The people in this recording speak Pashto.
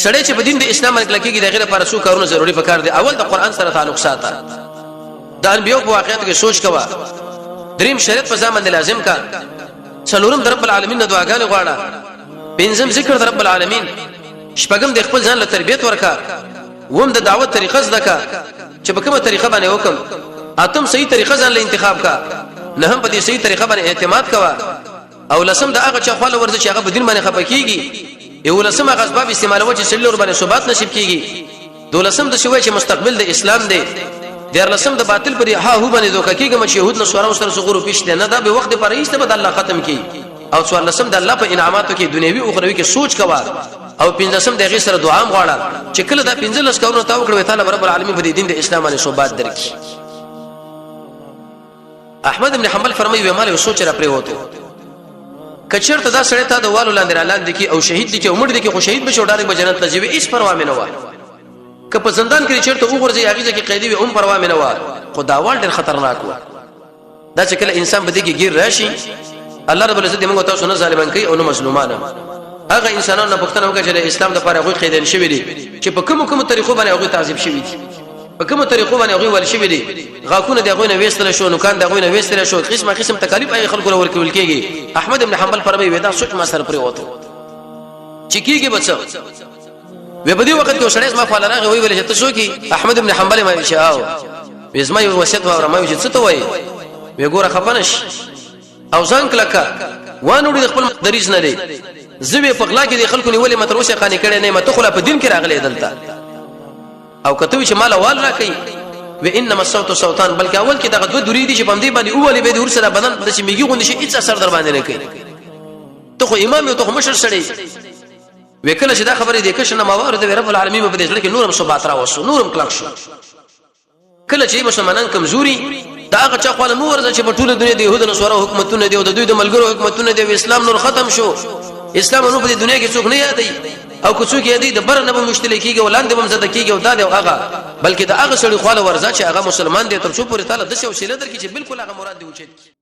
سړی چې په دین د اسلام باندې کلکېږي د غیر لپاره څو کارونه ضروري پکار دي. اول د قران سره تعلق ساته، د انبیو په واقعیت کې سوچ کوا، دریم شریعت په ځامن لازم کا، څلورم د رب العالمین دعاګانې غواړه، پنځم ذکر د رب العالمین، شپږم د خپل ځان له تربیت ورکا، وم د دعوت طریقه زده کا چې په کومه طریقه باندې وکم، اتم صحیح طریقه ځان له انتخاب کا، نه هم په دې صحیح طریقه باندې اعتماد کوا، او لسم د هغه چا خپل ورزش هغه په دین باندې خپکیږي، یو لسم هغه اسباب استعمالوي چې سلور باندې ثبات نصیب کیږي، دولسم د شوی چې مستقبل د اسلام دی، دیر لسم د باطل پر ها هو باندې دوکه کیږي چې يهود نصارا سره صغور پیښ نه دا به وخت پر ایسته بد الله ختم کی، او څوار لسم د الله په انعاماتو کې دنیوي او اخروی کې سوچ کوا، او پنځم د غي سره دعا غواړه چې کله دا 15 کورونه تاو کړو تعالی رب العالمین په دین د اسلام باندې ثبات درکړي. احمد ابن حنبل فرمایي وماله سوچ را پرې وته کچرته دا سړی ته د والو لاندې را لاندې کی او شهید دي کې عمر دي کې خو شهید بشو ډارک به جنت ته ځي، هیڅ پروا نه و. که په زندان کې چرته وګورځي هغه کې قیدی وي هم پروا نه و. خداوال ډېر خطرناک و. دا چې کله انسان بده کې گیر راشي الله رب العزت موږ تاسو نه ظالمان کوي او نه مظلومانه. هغه انسانانو پښتنه وکړي چې اسلام د لپاره غوي قیدین شوی دي چې په کوم طریقو باندې هغه تعذيب شوی دي، په کوم طریقو باندې هغه ول شوی دي، غاکونه د هغه نه وېستل شو، نوکان د هغه نه وېستل شو، قسمه تکالیف اي خلکو ورکول کېږي. احمد ابن حنبل فرمایي ودا سوچ ما سره پرې وته چې کېږي بچو و په دې وخت کې شړې ما فعال راغی وی ویل چې تاسو کې احمد ابن حنبل ما وشاو وزما یو وصیت و ما وی چې څه ته وای وی ګوره خپنش او ځان کلکا وانه د خپل دریز نه دی زوی په غلا کې د خلکو نیولې متروشه خاني کړي نه مته خلا په دین کې راغلي دلته او کته چې مال وال راکې و انما الصوت صوتان بلکې اول کې دغه دوه دوری دي چې باندې باندې اولې به د ور سره بدن د چې میږي غوندي شي هیڅ اثر در باندې نه کوي. ته خو امام یو ته مشر سړی وکله چې دا خبره دې کښنه موارد رب العالمین په دې ځل کې نورم صبات را وسو نورم کلک شو. کله چې مسلمانان کمزوري دا هغه چا خپل نور چې په ټوله دنیا د يهودو نصارا حکومتونه دي او د دوی د ملګرو حکومتونه دي، اسلام نور ختم شو. اسلام نو په دنیا کې څوک نه یادي او که څوک یادي د بر نه به مشترک کیږي ولاندې به زده کیږي او دا دی هغه بلکې دا هغه سړي خپل ورزه چې هغه مسلمان دي تر څو پورې تعالی د څه وسیله درکې چې بالکل هغه مراد دی وچت.